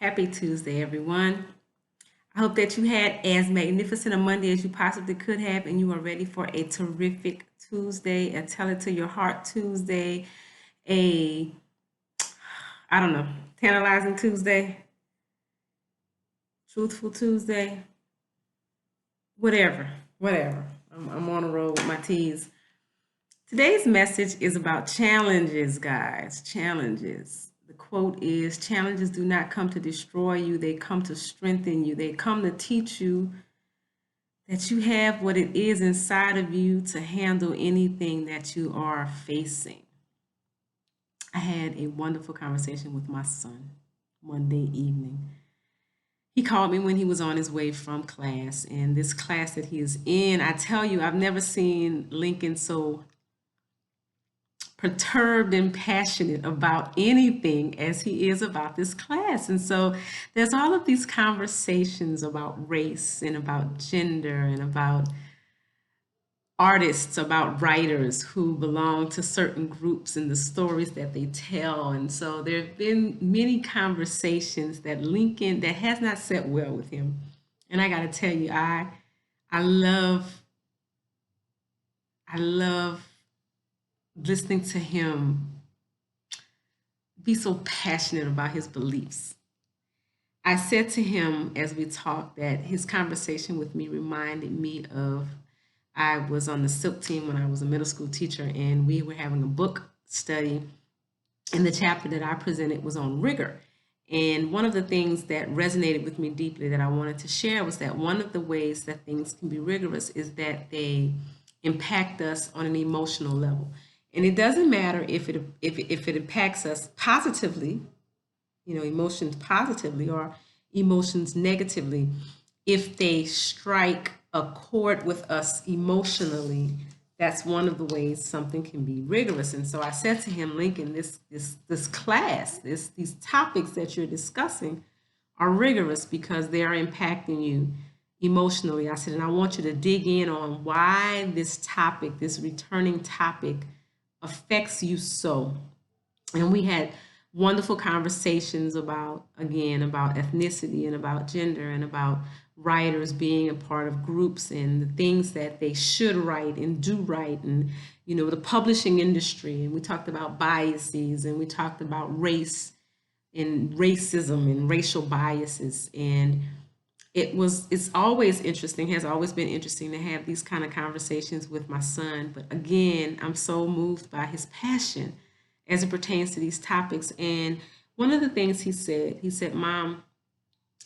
Happy Tuesday, everyone. I hope that you had as magnificent a Monday as you possibly could have, and you are ready for a terrific Tuesday, a tell it to your heart Tuesday, a, I don't know, tantalizing Tuesday, truthful Tuesday, whatever. I'm on the road with my T's. Today's message is about challenges, guys. Challenges. The quote is challenges do not come to destroy you, they come to strengthen you. They come to teach you that you have what it is inside of you to handle anything that you are facing. I had a wonderful conversation with my son Monday evening. He called me when he was on his way from class, and this class that he is in, I tell you, I've never seen Lincoln so perturbed and passionate about anything as he is about this class. And so there's all of these conversations about race and about gender and about artists, about writers who belong to certain groups and the stories that they tell. And so there have been many conversations that Lincoln that has not set well with him. And I got to tell you, I love I love listening to him be so passionate about his beliefs. I said to him as we talked that his conversation with me reminded me of I was on the silk team when I was a middle school teacher, and we were having a book study, and the chapter that I presented was on rigor. And one of the things that resonated with me deeply that I wanted to share was that one of the ways that things can be rigorous is that they impact us on an emotional level. And it doesn't matter if it impacts us positively, emotions positively or emotions negatively, if they strike a chord with us emotionally, that's one of the ways something can be rigorous. And so I said to him, Lincoln, this class, these topics that you're discussing are rigorous because they are impacting you emotionally. I said, and I want you to dig in on why this topic, this returning topic, affects you so. And we had wonderful conversations about, again, about ethnicity and about gender and about writers being a part of groups and the things that they should write and do write, and the publishing industry. And we talked about biases, and we talked about race and racism and racial biases. And it's always interesting, has always been interesting to have these kind of conversations with my son. But again, I'm so moved by his passion as it pertains to these topics. And one of the things he said, Mom,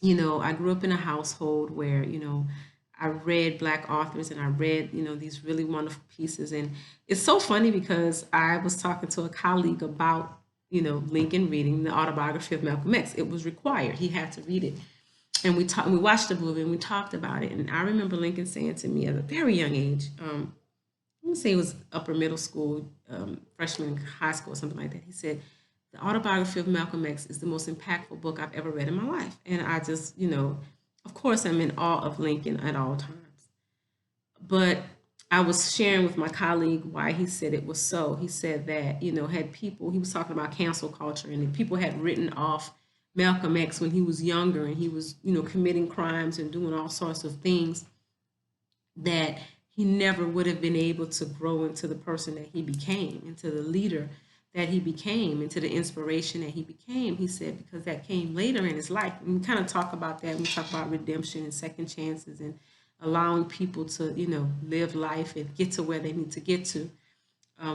I grew up in a household where, I read Black authors and I read, these really wonderful pieces. And it's so funny because I was talking to a colleague about, Lincoln reading the autobiography of Malcolm X. It was required. He had to read it. And we watched the movie and we talked about it. And I remember Lincoln saying to me at a very young age, I'm gonna say it was upper middle school, freshman in high school, or something like that. He said, the autobiography of Malcolm X is the most impactful book I've ever read in my life. And I just, of course, I'm in awe of Lincoln at all times. But I was sharing with my colleague why he said it was so. He said that, had people, he was talking about cancel culture, and if people had written off Malcolm X when he was younger and he was, committing crimes and doing all sorts of things, that he never would have been able to grow into the person that he became, into the leader that he became, into the inspiration that he became. He said, because that came later in his life. And we kind of talk about that. We talk about redemption and second chances and allowing people to, live life and get to where they need to get to.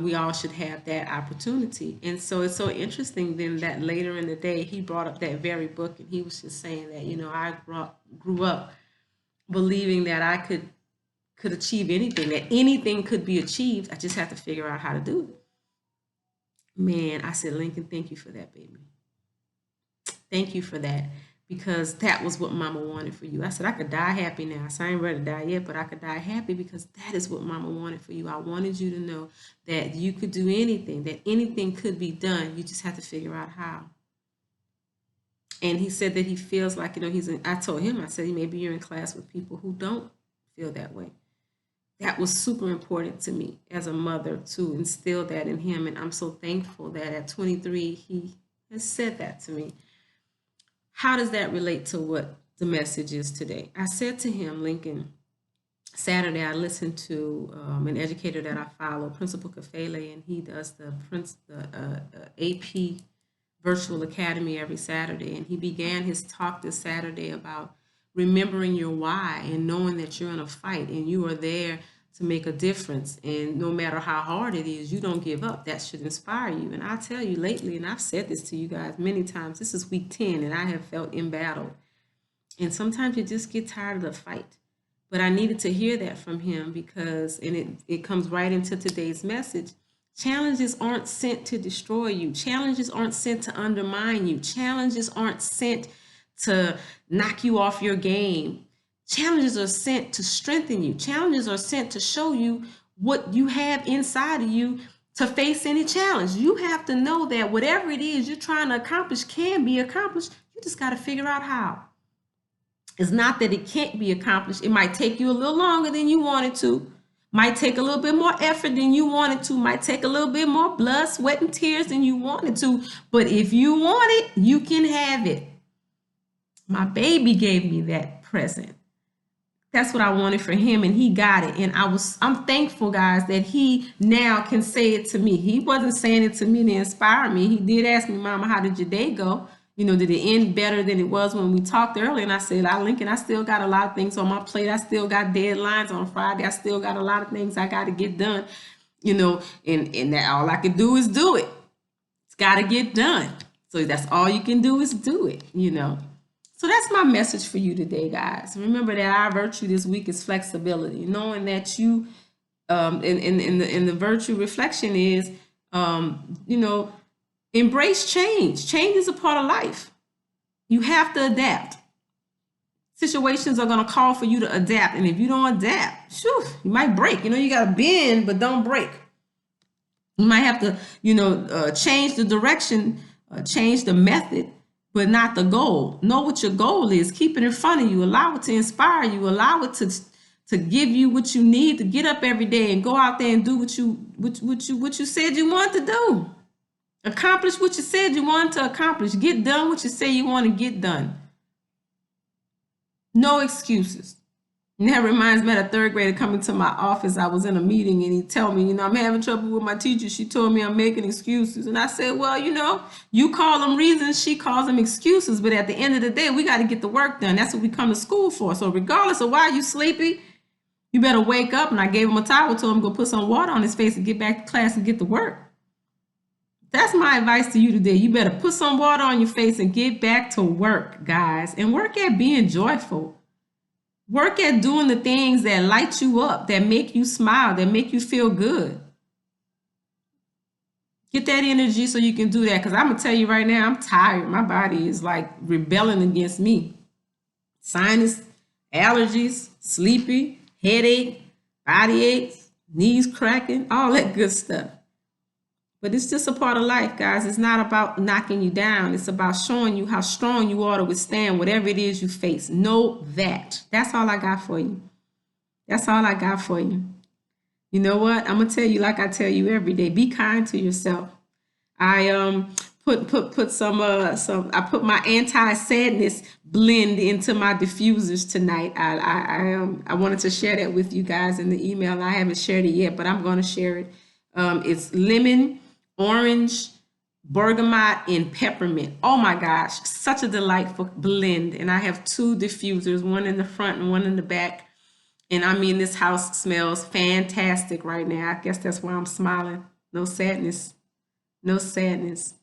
We all should have that opportunity. And so it's so interesting then that later in the day, he brought up that very book, and he was just saying that, grew up believing that I could achieve anything, that anything could be achieved. I just have to figure out how to do it. Man, I said, Lincoln, thank you for that, baby. Thank you for that. Because that was what mama wanted for you. I said, I could die happy now. So I ain't ready to die yet, but I could die happy because that is what mama wanted for you. I wanted you to know that you could do anything, that anything could be done. You just have to figure out how. And he said that he feels like, I told him, I said, maybe you're in class with people who don't feel that way. That was super important to me as a mother to instill that in him. And I'm so thankful that at 23, he has said that to me. How does that relate to what the message is today? I said to him, Lincoln, Saturday I listened to an educator that I follow, Principal Kafele, and he does the AP Virtual Academy every Saturday. And he began his talk this Saturday about remembering your why and knowing that you're in a fight and you are there to make a difference. And no matter how hard it is, you don't give up. That should inspire you. And I tell you lately, and I've said this to you guys many times, this is week 10 and I have felt embattled. And sometimes you just get tired of the fight. But I needed to hear that from him because, and it comes right into today's message. Challenges aren't sent to destroy you. Challenges aren't sent to undermine you. Challenges aren't sent to knock you off your game. Challenges are sent to strengthen you. Challenges are sent to show you what you have inside of you to face any challenge. You have to know that whatever it is you're trying to accomplish can be accomplished. You just got to figure out how. It's not that it can't be accomplished. It might take you a little longer than you wanted to. Might take a little bit more effort than you wanted to. Might take a little bit more blood, sweat, and tears than you wanted to. But if you want it, you can have it. My baby gave me that present. That's what I wanted for him, and he got it. And I'm thankful, guys, that he now can say it to me. He wasn't saying it to me to inspire me. He did ask me, Mama, how did your day go? You know, did it end better than it was when we talked earlier? And I said, Lincoln, I still got a lot of things on my plate. I still got deadlines on Friday. I still got a lot of things I got to get done, you know, and that all I can do is do it. It's got to get done. So that's all you can do is do it, you know. So that's my message for you today, guys. Remember that our virtue this week is flexibility, knowing that you, in the virtue reflection is, you know, embrace change. Change is a part of life. You have to adapt. Situations are going to call for you to adapt. And if you don't adapt, shoo, you might break. You know, you got to bend, but don't break. You might have to, you know, change the direction, change the method, but not the goal. Know what your goal is. Keep it in front of you. Allow it to inspire you. Allow it to give you what you need to get up every day and go out there and do what you said you wanted to do. Accomplish what you said you wanted to accomplish. Get done what you say you want to get done. No excuses. And that reminds me of a third grader coming to my office. I was in a meeting and he told me, you know, I'm having trouble with my teacher. She told me I'm making excuses. And I said, well, you know, you call them reasons, she calls them excuses. But at the end of the day, we got to get the work done. That's what we come to school for. So regardless of why you sleepy, you better wake up. And I gave him a towel, told him to go put some water on his face and get back to class and get to work. That's my advice to you today. You better put some water on your face and get back to work, guys. And work at being joyful. Work at doing the things that light you up, that make you smile, that make you feel good. Get that energy so you can do that. Because I'm going to tell you right now, I'm tired. My body is like rebelling against me. Sinus, allergies, sleepy, headache, body aches, knees cracking, all that good stuff. But it's just a part of life, guys. It's not about knocking you down. It's about showing you how strong you are to withstand whatever it is you face. Know that. That's all I got for you. That's all I got for you. You know what? I'm going to tell you like I tell you every day. Be kind to yourself. I put some I put my anti-sadness blend into my diffusers tonight. I wanted to share that with you guys in the email. I haven't shared it yet, but I'm going to share it. It's lemon, orange, bergamot, and peppermint. Oh my gosh, such a delightful blend. And I have two diffusers, one in the front and one in the back. And I mean, this house smells fantastic right now. I guess that's why I'm smiling. No sadness. No sadness.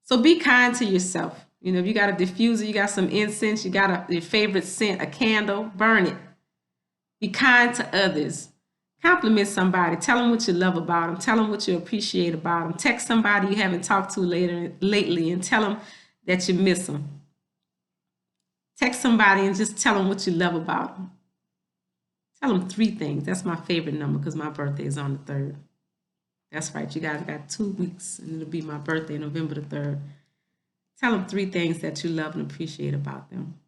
So be kind to yourself. You know, if you got a diffuser, you got some incense, you got your favorite scent, a candle, burn it. Be kind to others. Compliment somebody. Tell them what you love about them. Tell them what you appreciate about them. Text somebody you haven't talked to lately and tell them that you miss them. Text somebody and just tell them what you love about them. Tell them 3 things. That's my favorite number because my birthday is on the 3rd. That's right. You guys got 2 weeks and it'll be my birthday, November the 3rd. Tell them 3 things that you love and appreciate about them.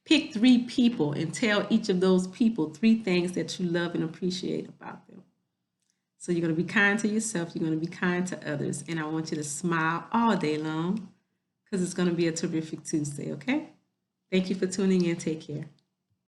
Pick 3 people and tell each of those people 3 things that you love and appreciate about them. So you're going to be kind to yourself. You're going to be kind to others. And I want you to smile all day long because it's going to be a terrific Tuesday, okay? Thank you for tuning in. Take care.